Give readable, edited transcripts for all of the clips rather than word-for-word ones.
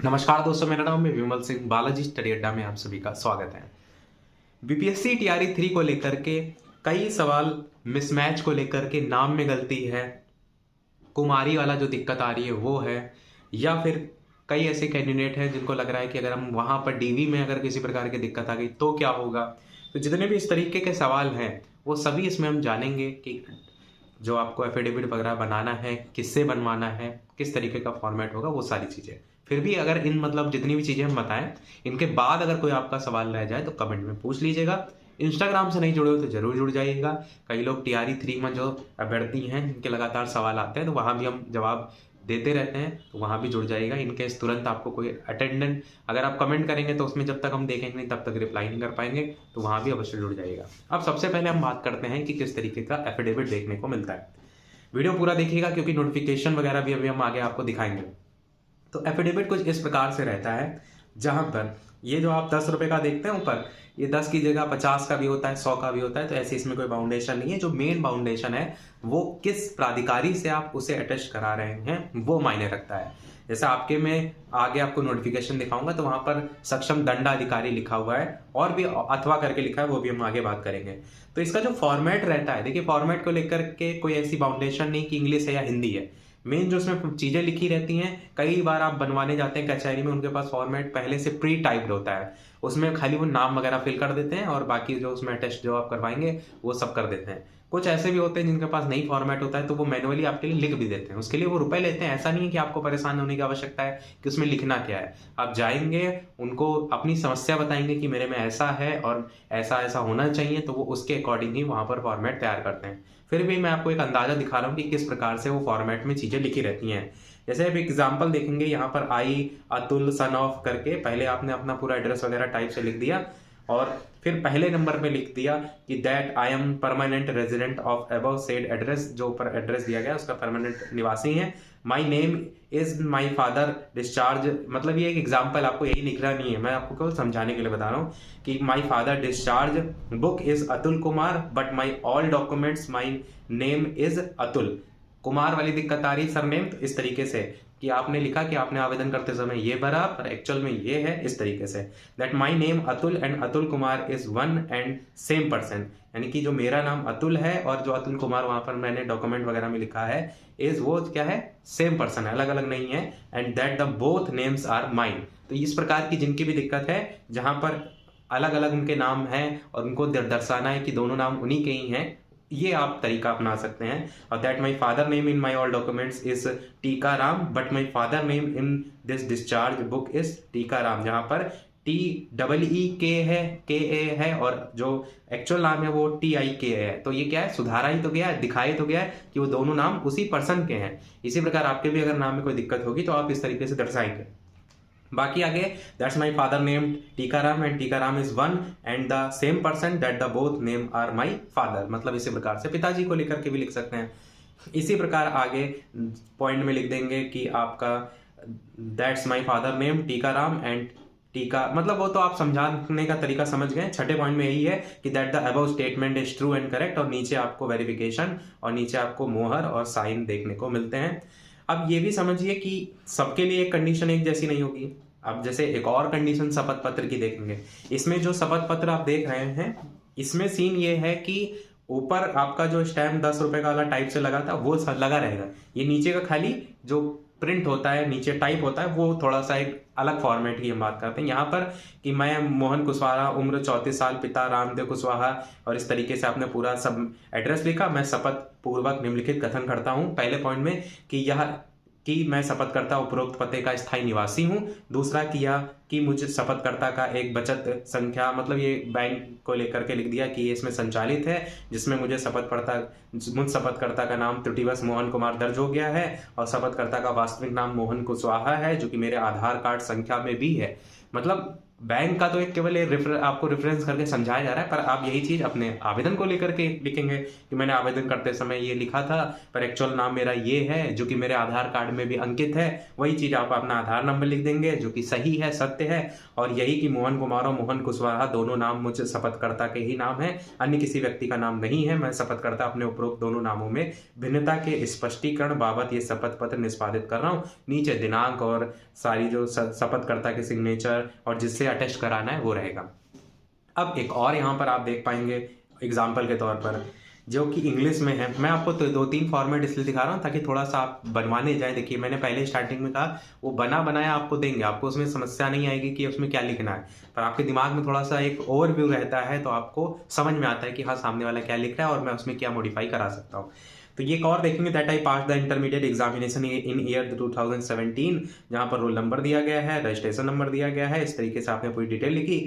नमस्कार दोस्तों, मेरा नाम है विमल सिंह। बालाजी स्टडी अड्डा में आप सभी का स्वागत है। बीपीएससी टीआरई 3 को लेकर के कई सवाल मिसमैच को लेकर के नाम में गलती है, कुमारी वाला जो दिक्कत आ रही है वो है, या फिर कई ऐसे कैंडिडेट हैं जिनको लग रहा है कि अगर हम वहाँ पर डीवी में अगर किसी प्रकार की दिक्कत आ गई तो क्या होगा। तो जितने भी इस तरीके के सवाल हैं वो सभी इसमें हम जानेंगे कि जो आपको एफिडेविट वगैरह बनाना है, किससे बनवाना है, किस तरीके का फॉर्मेट होगा, वो सारी चीज़ें। फिर भी अगर इन जितनी भी चीज़ें हम बताएं, इनके बाद अगर कोई आपका सवाल रह जाए तो कमेंट में पूछ लीजिएगा। इंस्टाग्राम से नहीं जुड़े हो तो जरूर जुड़ जाइएगा। कई लोग टीआरई 3 में जो अभ्यर्थी हैं जिनके लगातार सवाल आते हैं तो वहाँ भी हम जवाब देते रहते हैं, तो वहाँ भी जुड़ जाइएगा। इनकेस तुरंत आपको कोई अटेंडेंट अगर आप कमेंट करेंगे तो उसमें जब तक हम देखेंगे नहीं तब तक रिप्लाई नहीं कर पाएंगे, तो वहाँ भी अवश्य जुड़ जाइएगा। अब सबसे पहले हम बात करते हैं कि किस तरीके का एफिडेविट देखने को मिलता है। वीडियो पूरा देखिएगा क्योंकि नोटिफिकेशन वगैरह भी अभी हम आगे आपको दिखाएंगे। तो एफिडेविट कुछ इस प्रकार से रहता है, जहां पर ये जो आप 10 रुपए का देखते हैं ऊपर, ये 10 की जगह 50 का भी होता है, 100 का भी होता है। तो ऐसे इसमें कोई बाउंडेशन नहीं है। जो मेन बाउंडेशन है वो किस प्राधिकारी से आप उसे अटैच करा रहे हैं वो मायने रखता है। जैसे आपके में आगे आपको नोटिफिकेशन दिखाऊंगा तो वहां पर सक्षम दंडाधिकारी लिखा हुआ है और भी अथवा करके लिखा है, वो भी हम आगे बात करेंगे। तो इसका जो फॉर्मेट रहता है, देखिए फॉर्मेट को लेकर के कोई ऐसी बाउंडेशन नहीं कि इंग्लिश है या हिंदी है। मेन जो उसमें चीजें लिखी रहती हैं, कई बार आप बनवाने जाते हैं कचहरी में, उनके पास फॉर्मेट पहले से प्री टाइप्ड होता है, उसमें खाली वो नाम वगैरह फिल कर देते हैं और बाकी जो उसमें टेस्ट जो आप करवाएंगे वो सब कर देते हैं। कुछ ऐसे भी होते हैं जिनके पास नहीं फॉर्मेट होता है तो वो मैनुअली आपके लिए लिख भी देते हैं, उसके लिए वो रुपए लेते हैं। ऐसा नहीं है कि आपको परेशान होने की आवश्यकता है कि उसमें लिखना क्या है। आप जाएंगे, उनको अपनी समस्या बताएंगे कि मेरे में ऐसा है और ऐसा ऐसा होना चाहिए, तो वो उसके अकॉर्डिंग ही वहां पर फॉर्मेट तैयार करते हैं। फिर भी मैं आपको एक अंदाजा दिखा रहा हूँ कि किस प्रकार से वो फॉर्मेट में चीजें लिखी रहती हैं। जैसे अब एग्जाम्पल देखेंगे, यहाँ पर आई अतुल सन ऑफ करके पहले आपने अपना पूरा एड्रेस वगैरह टाइप से लिख दिया और फिर पहले नंबर पे लिख दिया कि that I am permanent resident of above said address, जो ऊपर एड्रेस दिया गया उसका परमानेंट निवासी है। My name is my father discharge, मतलब ये एक एग्जाम्पल, आपको यही लिखना नहीं है, मैं आपको केवल समझाने के लिए बता रहा हूँ कि my father discharge book is Atul Kumar but my all documents my name is Atul Kumar वाली दिक्कत आ रही है सरनेम। तो इस तरीके से कि आपने लिखा कि आपने आवेदन करते समय ये भरा पर एक्चुअल में ये है, इस तरीके say that my name Atul and Atul Kumar is one and same person, यानी कि जो मेरा नाम अतुल है और जो अतुल कुमार वहां पर मैंने डॉक्यूमेंट वगैरह में लिखा है इज वो क्या है, सेम पर्सन है, अलग अलग नहीं है। And that the both names are mine. तो इस प्रकार की जिनकी भी दिक्कत है, जहां पर अलग अलग उनके नाम हैं और उनको दर्शाना है कि दोनों नाम उन्हीं के ही हैं, ये आप तरीका अपना सकते हैं। और that my father name in my all documents is Tika Ram but my father name in this discharge book is Tika Ram, जहां पर TEE है, KA है और जो एक्चुअल नाम है वो TIK है। तो ये क्या है, सुधारा ही तो गया है, दिखाई तो गया है कि वो दोनों नाम उसी पर्सन के हैं। इसी प्रकार आपके भी अगर नाम में कोई दिक्कत होगी तो आप इस तरीके से दर्शाएंगे। बाकी आगे that's my father name Tikaram and Tikaram is one and the same person that the both name are my father, मतलब इसी प्रकार से पिताजी को लेकर के भी लिख सकते हैं। इसी प्रकार आगे पॉइंट में लिख देंगे कि आपका that's my father name Tikaram and टीका, मतलब वो तो आप समझाने का तरीका समझ गए। छठे पॉइंट में यही है कि that the above statement is true and correct, और नीचे आपको वेरिफिकेशन और नीचे आपको मोहर और साइन देखने को मिलते हैं। अब ये भी समझिए कि सबके लिए एक कंडीशन एक जैसी नहीं होगी। अब जैसे एक और कंडीशन शपथ पत्र की देखेंगे, इसमें जो शपथ पत्र आप देख रहे हैं इसमें सीन ये है कि ऊपर आपका जो स्टैम्प 10 रुपए का वाला टाइप से लगा था वो लगा रहेगा, ये नीचे का खाली जो प्रिंट होता है, नीचे टाइप होता है, वो थोड़ा सा एक अलग फॉर्मेट की हम बात करते हैं। यहाँ पर कि मैं मोहन कुशवाहा, उम्र 34 साल, पिता रामदेव कुशवाहा, और इस तरीके से आपने पूरा सब एड्रेस लिखा। मैं शपथ पूर्वक निम्नलिखित कथन करता हूँ, पहले पॉइंट में कि मैं शपथकर्ता उपरोक्त पते का स्थायी निवासी हूँ। दूसरा किया कि मुझे शपथकर्ता का एक बचत संख्या, मतलब ये बैंक को लेकर के लिख दिया कि ये इसमें संचालित है, जिसमें मुझ शपथकर्ता का नाम त्रुटिवश मोहन कुमार दर्ज हो गया है और शपथकर्ता का वास्तविक नाम मोहन कुशवाहा है, जो कि मेरे आधार कार्ड संख्या में भी है। मतलब बैंक का तो एक केवल आपको रेफरेंस करके समझाया जा रहा है, पर आप यही चीज़ अपने आवेदन को लेकर के लिखेंगे कि मैंने आवेदन करते समय ये लिखा था, पर एक्चुअल नाम मेरा ये है जो कि मेरे आधार कार्ड में भी अंकित है। वही चीज़ आप अपना आधार नंबर लिख देंगे जो कि सही है, सत्य है, और यही कि मोहन कुमार और मोहन कुशवाहा दोनों नाम मुझे शपथकर्ता के ही नाम है, अन्य किसी व्यक्ति का नाम नहीं है। मैं शपथकर्ता अपने उपरोक्त दोनों नामों में भिन्नता के स्पष्टीकरण बाबत ये शपथ पत्र निष्पादित कर रहा हूँ। नीचे दिनांक और सारी जो शपथकर्ता के सिग्नेचर और जिससे अटेस्ट कराना है वो रहेगा। अब एक और यहाँ पर आप देख पाएंगे एग्जाम्पल के तौर पर, जो कि इंग्लिश में है। मैं आपको तो 2-3 फॉर्मेट इसलिए दिखा रहा हूँ ताकि थोड़ा सा आप बनवाने जाए। देखिए मैंने पहले स्टार्टिंग में कहा वो बना बनाया आपको देंगे, आपको उसमें समस्या नहीं आएगी कि उसमें क्या लिखना है, पर आपके दिमाग में थोड़ा सा एक ओवरव्यू रहता है तो आपको समझ में आता है कि हाँ सामने वाला क्या लिख रहा है और मैं उसमें क्या मॉडिफाई करा सकता हूँ। तो ये एक और देखेंगे, that I pass the intermediate examination in year 2017, जहाँ पर रोल नंबर दिया गया है, रजिस्ट्रेशन नंबर दिया गया है, इस तरीके से आपने पूरी डिटेल लिखी।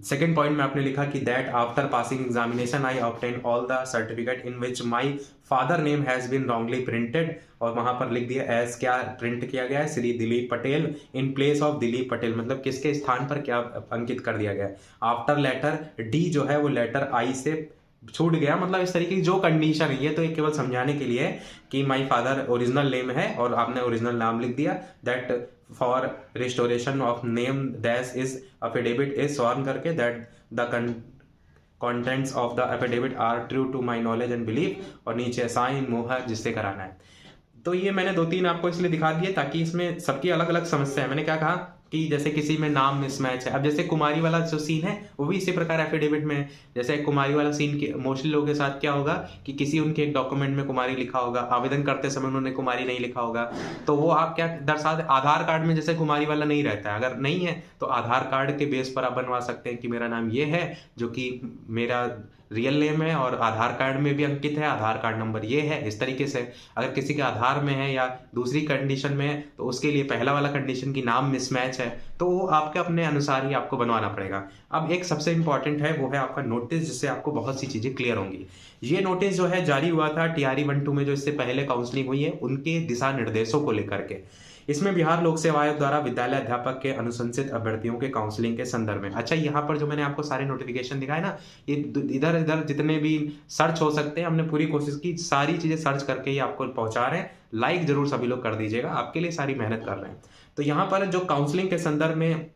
सेकेंड पॉइंट में आपने लिखा कि that after passing examination I obtain all the certificate in which my father name has been wrongly printed, और वहां पर लिख दिया एज क्या प्रिंट किया गया है, Shri Dilip Patel in place of Dilip Patel, मतलब किसके स्थान पर क्या अंकित कर दिया गया है। आफ्टर लेटर डी जो है वो लेटर आई से छूट गया, मतलब इस तरीके की जो कंडीशन है, ये तो एक केवल समझाने के लिए है कि माई फादर ओरिजिनल नेम है और आपने ओरिजिनल नाम लिख दिया। That for restoration of name dash is affidavit is sworn करके, that the contents of the affidavit are true to my knowledge and belief, और नीचे साइन मोहर जिससे कराना है। तो ये मैंने 2-3 आपको इसलिए दिखा दिए ताकि इसमें सबकी अलग अलग समस्या है। मैंने क्या कहा कि जैसे किसी में नाम मिसमैच है, अब जैसे कुमारी वाला जो सीन है वो भी इसी प्रकार एफिडेविट में है। जैसे कुमारी वाला सीन के मोस्टली लोगों के साथ क्या होगा कि किसी उनके एक डॉक्यूमेंट में कुमारी लिखा होगा, आवेदन करते समय उन्होंने कुमारी नहीं लिखा होगा, तो वो आप क्या दर्शा दे, आधार कार्ड में जैसे कुमारी वाला नहीं रहता है, अगर नहीं है तो आधार कार्ड के बेस पर आप बनवा सकते हैं कि मेरा नाम ये है जो कि मेरा रियल नेम है और आधार कार्ड में भी अंकित है, आधार कार्ड नंबर ये है। इस तरीके से अगर किसी के आधार में है या दूसरी कंडीशन में है तो उसके लिए पहला वाला कंडीशन की नाम मिसमैच है तो वो आपके अपने अनुसार ही आपको बनवाना पड़ेगा। अब एक सबसे इंपॉर्टेंट है वो है आपका नोटिस, जिससे आपको बहुत सी चीजें क्लियर होंगी। ये नोटिस जो है जारी हुआ था TRE 1-2 में, जो इससे पहले काउंसलिंग हुई है उनके दिशा निर्देशों को लेकर के। इसमें बिहार लोक सेवा आयोग द्वारा विद्यालय अध्यापक के अनुशंसित अभ्यर्थियों के काउंसलिंग के संदर्भ में। अच्छा, यहाँ पर जो मैंने आपको सारे नोटिफिकेशन दिखाए ना, ये इधर इधर जितने भी सर्च हो सकते हैं हमने पूरी कोशिश की, सारी चीजें सर्च करके ही आपको पहुंचा रहे हैं। लाइक जरूर सभी लोग कर दीजिएगा, आपके लिए सारी मेहनत कर रहे हैं। तो यहाँ पर जो काउंसलिंग के संदर्भ में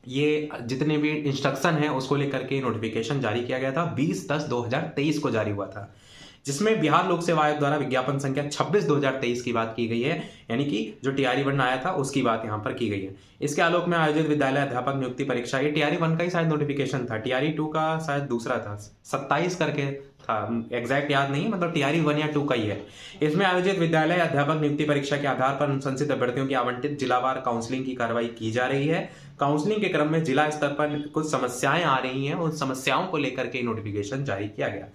ये जितने भी इंस्ट्रक्शन है उसको लेकर के नोटिफिकेशन जारी किया गया था, 20/10/2023 को जारी हुआ था, जिसमें बिहार लोक सेवा आयोग द्वारा विज्ञापन संख्या 26/2023 की बात की गई है, यानी कि जो TRE 1 आया था उसकी बात यहाँ पर की गई है। इसके आलोक में आयोजित विद्यालय अध्यापक नियुक्ति परीक्षा, ये TRE 1 का ही शायद नोटिफिकेशन था, TRE 2 का शायद दूसरा था, 27 करके था, एग्जैक्ट याद नहीं, मतलब TRE 1 या 2 का ही है। इसमें आयोजित विद्यालय अध्यापक नियुक्ति परीक्षा के आधार पर अनुशंसित अभ्यर्थियों की आवंटित जिलावार काउंसलिंग की कार्रवाई की जा रही है। काउंसलिंग के क्रम में जिला स्तर पर कुछ समस्याएं आ रही हैं, उन समस्याओं को लेकर के नोटिफिकेशन जारी किया गया।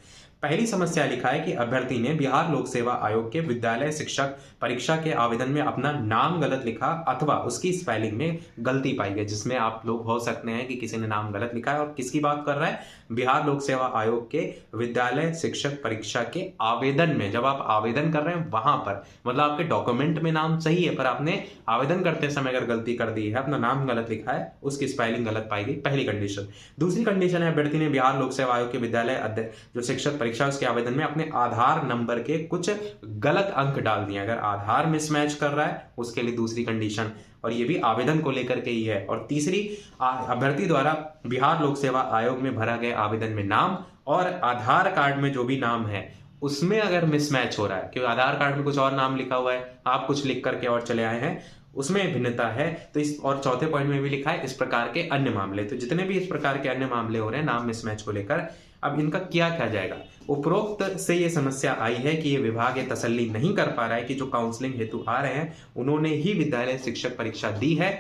पहली समस्या लिखा है कि अभ्यर्थी ने बिहार लोक सेवा आयोग के विद्यालय शिक्षक परीक्षा के आवेदन में अपना नाम गलत लिखा अथवा उसकी स्पेलिंग में गलती पाई गई, जिसमें आप लोग हो सकते हैं कि किसी ने नाम गलत लिखा है। और किसकी बात कर रहा है? बिहार लोक सेवा आयोग के विद्यालय शिक्षक परीक्षा के आवेदन में, जब आप आवेदन कर रहे हैं वहां पर, मतलब आपके डॉक्यूमेंट में नाम सही है पर आपने आवेदन करते समय अगर गलती कर दी है, अपना नाम गलत लिखा है, उसकी स्पेलिंग गलत पाई गई, पहली कंडीशन। दूसरी कंडीशन है अभ्यर्थी ने बिहार लोक सेवा आयोग के विद्यालय जो शिक्षक परीक्षा उसके आवेदन में अपने आधार नंबर के कुछ गलत अंक डाल दिए। अगर आधार मिसमैच कर रहा है उसके लिए दूसरी कंडीशन, और ये भी आवेदन को लेकर के ही है। और तीसरी, अभ्यर्थी द्वारा बिहार लोक सेवा आयोग में भरा गया आवेदन में नाम और आधार कार्ड में जो भी नाम है उसमें अगर मिसमैच हो रहा है, क्योंकि आधार कार्ड में कुछ और नाम लिखा हुआ है, आप कुछ लिख करके और चले आए हैं, उसमें भिन्नता है, तो इस और चौथे पॉइंट में भी लिखा है इस प्रकार के अन्य मामले। तो जितने भी इस प्रकार के अन्य मामले हो रहे हैं नाम मिसमैच को लेकर, अब इनका क्या जाएगा। उपरोक्त से ये समस्या आई है कि ये विभाग ये तसल्ली नहीं कर पा रहा है कि जो काउंसलिंग हेतु आ रहे हैं उन्होंने ही विद्यालय शिक्षक परीक्षा दी है,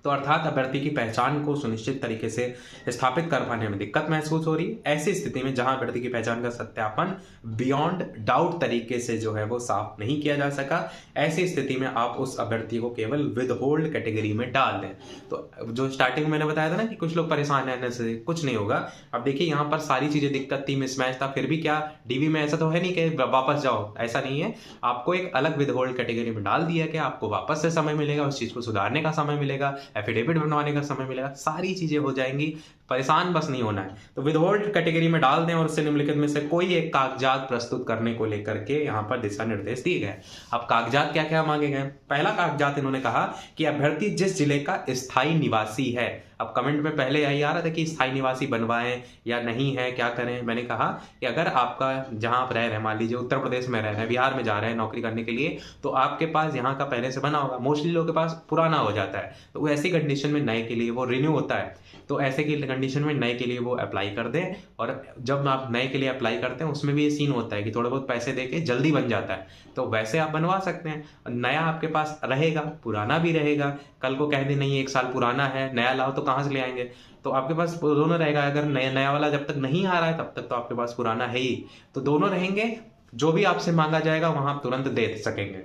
तो अर्थात अभ्यर्थी की पहचान को सुनिश्चित तरीके से स्थापित कर पाने में दिक्कत महसूस हो रही है। ऐसी स्थिति में जहां अभ्यर्थी की पहचान का सत्यापन बियॉन्ड डाउट तरीके से जो है वो साफ नहीं किया जा सका, ऐसी स्थिति में आप उस अभ्यर्थी को केवल विद होल्ड कैटेगरी में डाल दें। तो जो स्टार्टिंग में मैंने बताया था ना कि कुछ लोग परेशान रहने से कुछ नहीं होगा। अब देखिए यहाँ पर सारी चीजें दिक्कत थी, मिसमैच था, फिर भी क्या DV में ऐसा तो है नहीं कि वापस जाओ, ऐसा नहीं है। आपको एक अलग विद होल्ड कैटेगरी में डाल दिया कि आपको वापस से समय मिलेगा, उस चीज को सुधारने का समय मिलेगा। एफिडेविट बनवाने का समय मिलेगा, सारी चीजें हो जाएंगी, परेशान बस नहीं होना है। तो विदहोल्ड कैटेगरी में डाल दें और उससे निम्नलिखित में से कोई एक कागजात प्रस्तुत करने को लेकर के यहाँ पर दिशा निर्देश दिए गए। अब कागजात क्या क्या मांगे गए? पहला कागजात इन्होंने कहा कि अभ्यर्थी जिस जिले का स्थायी निवासी है। अब कमेंट में पहले यही आ रहा था कि स्थायी निवासी बनवाएं या नहीं है, क्या करें। मैंने कहा कि अगर आपका जहां आप रह रहे हैं, मान लीजिए उत्तर प्रदेश में रह रहे हैं, बिहार में जा रहे हैं नौकरी करने के लिए, तो आपके पास यहाँ का पहले से बना होगा। मोस्टली लोगों के पास पुराना हो जाता है, तो ऐसी कंडीशन में नए के लिए वो रिन्यू होता है। तो ऐसे की कंडीशन में नए के लिए वो अप्लाई कर दें। और जब आप नए के लिए अप्लाई करते हैं उसमें भी ये सीन होता है कि थोड़े बहुत पैसे देके जल्दी बन जाता है, तो वैसे आप बनवा सकते हैं। नया आपके पास रहेगा, पुराना भी रहेगा। कल को कह दें नहीं 1 साल पुराना है, नया लाओ, तो कहाँ से ले आएंगे? तो आपके पास दोनों रहेगा। अगर नया वाला जब तक नहीं आ रहा है तब तक तो आपके पास पुराना है ही, तो दोनों रहेंगे। जो भी आपसे मांगा जाएगा वहां आप तुरंत दे सकेंगे।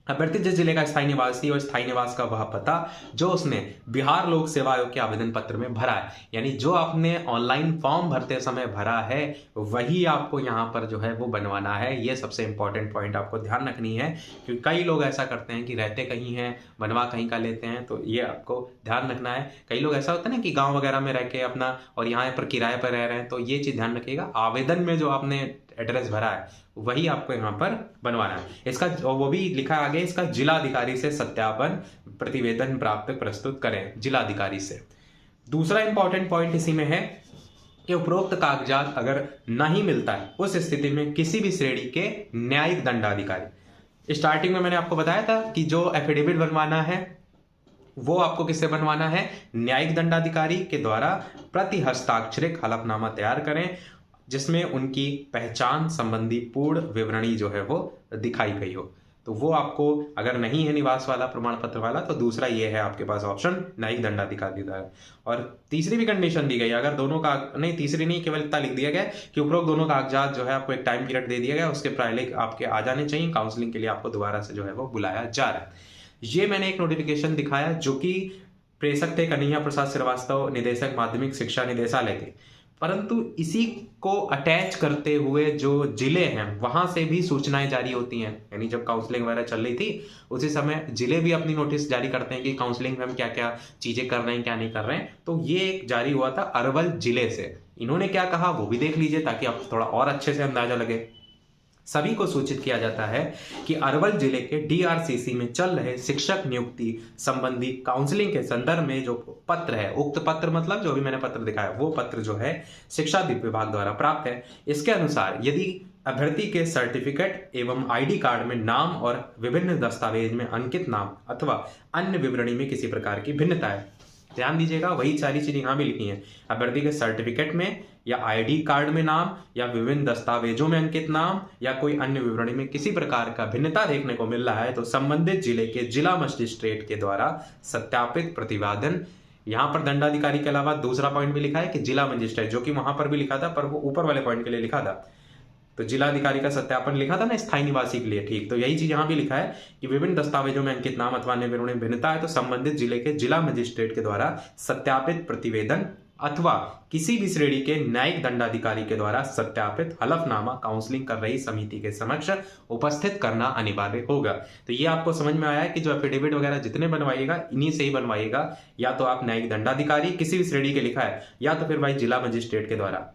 अभ्यर्थी जिस जिले का स्थायी निवासी और स्थायी निवास का वह पता जो उसने बिहार लोक सेवा आयोग के आवेदन पत्र में भरा है, यानी जो आपने ऑनलाइन फॉर्म भरते समय भरा है वही आपको यहाँ पर जो है वो बनवाना है। ये सबसे इंपॉर्टेंट पॉइंट आपको ध्यान रखनी है, क्योंकि कई लोग ऐसा करते हैं कि रहते कहीं हैं, बनवा कहीं का लेते हैं, तो ये आपको ध्यान रखना है। कई लोग ऐसा होता है ना कि गाँव वगैरह में रह के अपना और यहाँ पर किराए पर रह रहे हैं, तो ये चीज़ ध्यान रखिएगा। आवेदन में जो आपने एड्रेस भरा है वही आपको यहाँ पर बनवाना है। इसका वो भी लिखा है आगे, इसका जिलाधिकारी से सत्यापन प्रतिवेदन प्राप्त प्रस्तुत करें, जिलाधिकारी से। दूसरा इंपॉर्टेंट पॉइंट इसी में है कि उपरोक्त कागजात अगर नहीं मिलता है उस स्थिति में किसी भी श्रेणी के न्यायिक दंडाधिकारी, स्टार्टिंग में मैंने आपको बताया था कि जो एफिडेविट बनवाना है वो आपको किससे बनवाना है? न्यायिक दंडाधिकारी के द्वारा प्रति हस्ताक्षरित हलफनामा तैयार करें, जिसमें उनकी पहचान संबंधी पूर्ण विवरणी जो है वो दिखाई गई हो। तो वो आपको अगर नहीं है निवास वाला प्रमाण पत्र वाला, तो दूसरा ये है आपके पास ऑप्शन, न्यायिक दंडाधिकारी द्वारा। और तीसरी भी कंडीशन दी गई, अगर दोनों का नहीं, तीसरी नहीं, केवल इतना लिख दिया गया कि उपरोक्त दोनों कागजात जो है आपको एक टाइम पीरियड दे दिया गया, उसके पहले आपके आ जाने चाहिए। काउंसलिंग के लिए आपको दोबारा से जो है वो बुलाया जा रहा है। ये मैंने एक नोटिफिकेशन दिखाया जो कि प्रेषक थे कन्हैया प्रसाद श्रीवास्तव, निदेशक माध्यमिक शिक्षा निदेशालय थे, परंतु इसी को अटैच करते हुए जो जिले हैं वहां से भी सूचनाएं जारी होती हैं। यानी जब काउंसलिंग वगैरह चल रही थी उसी समय जिले भी अपनी नोटिस जारी करते हैं कि काउंसलिंग में हम क्या क्या चीजें कर रहे हैं, क्या नहीं कर रहे हैं। तो ये एक जारी हुआ था अरवल जिले से। इन्होंने क्या कहा वो भी देख लीजिए ताकि आपको थोड़ा और अच्छे से अंदाजा लगे। सभी को सूचित किया जाता है कि अरवल जिले के डीआरसीसी में चल रहे शिक्षक नियुक्ति संबंधी काउंसलिंग के संदर्भ में जो पत्र है, उक्त पत्र मतलब जो भी मैंने पत्र दिखाया वो पत्र जो है शिक्षा विभाग द्वारा प्राप्त है। इसके अनुसार यदि अभ्यर्थी के सर्टिफिकेट एवं आईडी कार्ड में नाम और विभिन्न दस्तावेज में अंकित नाम अथवा अन्य विवरणी में किसी प्रकार की भिन्नता है, ध्यान दीजिएगा वही सारी चीजें यहाँ भी लिखी हैं। अभ्यर्थी के सर्टिफिकेट में या आईडी कार्ड में नाम या विभिन्न दस्तावेजों में अंकित नाम या कोई अन्य विवरणी में किसी प्रकार का भिन्नता देखने को मिल रहा है तो संबंधित जिले के जिला मजिस्ट्रेट के द्वारा सत्यापित प्रतिवेदन। यहाँ पर दंडाधिकारी के अलावा दूसरा पॉइंट भी लिखा है कि जिला मजिस्ट्रेट, जो कि वहां पर भी लिखा था पर वो ऊपर वाले पॉइंट के लिए लिखा था, तो जिलाधिकारी का सत्यापन लिखा था ना स्थायी निवासी के लिए, ठीक। तो यही चीज यहाँ भी लिखा है कि विभिन्न दस्तावेजों में अंकित नाम अथवा अन्य विवरणी में भिन्नता है तो संबंधित जिले के जिला मजिस्ट्रेट के द्वारा सत्यापित प्रतिवेदन अथवा किसी भी श्रेणी के न्यायिक दंडाधिकारी के द्वारा सत्यापित हलफनामा काउंसलिंग कर रही समिति के समक्ष उपस्थित करना अनिवार्य होगा। तो ये आपको समझ में आया है कि जो एफिडेविट वगैरह जितने बनवाइएगा इन्हीं से ही बनवाइएगा, या तो आप न्यायिक दंडाधिकारी किसी भी श्रेणी के लिखा है या तो फिर भाई जिला मजिस्ट्रेट के द्वारा।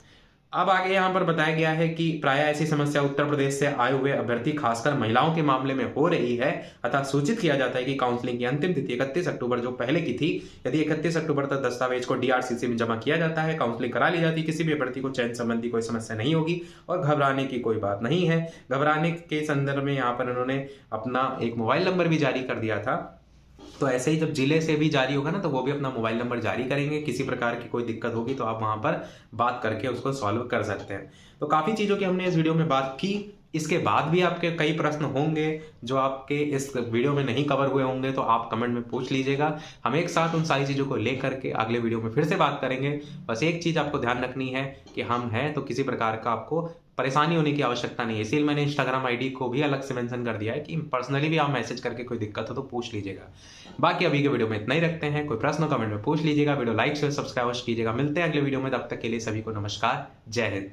अब आगे यहाँ पर बताया गया है कि प्राय ऐसी समस्या उत्तर प्रदेश से आए हुए अभ्यर्थी खासकर महिलाओं के मामले में हो रही है, अतः सूचित किया जाता है कि काउंसलिंग की अंतिम तिथि 31 अक्टूबर जो पहले की थी, यदि 31 अक्टूबर तक दस्तावेज को डीआरसीसी में जमा किया जाता है, काउंसलिंग करा ली जाती है, किसी भी अभ्यर्थी को चयन संबंधी कोई समस्या नहीं होगी और घबराने की कोई बात नहीं है। घबराने के संदर्भ में यहाँ पर उन्होंने अपना एक मोबाइल नंबर भी जारी कर दिया था, तो ऐसे ही जब जिले से भी जारी होगा ना तो वो भी अपना मोबाइल नंबर जारी करेंगे। किसी प्रकार की कोई दिक्कत होगी तो आप वहां पर बात करके उसको सॉल्व कर सकते हैं। तो काफी चीजों की हमने इस वीडियो में बात की। इसके बाद भी आपके कई प्रश्न होंगे जो आपके इस वीडियो में नहीं कवर हुए होंगे तो आप कमेंट में पूछ लीजिएगा। हम एक साथ उन सारी चीजों को लेकर के अगले वीडियो में फिर से बात करेंगे। बस एक चीज आपको ध्यान रखनी है कि हम हैं तो किसी प्रकार का आपको परेशानी होने की आवश्यकता नहीं है, इसीलिए मैंने इंस्टाग्राम आईडी को भी अलग से मेंशन कर दिया है कि पर्सनली भी आप मैसेज करके कोई दिक्कत हो तो पूछ लीजिएगा। बाकी अभी के वीडियो में इतना ही रखते हैं, कोई प्रश्न कमेंट में पूछ लीजिएगा। वीडियो लाइक शेयर सब्सक्राइब कीजिएगा। मिलते हैं अगले वीडियो में, तब तक के लिए सभी को नमस्कार, जय हिंद।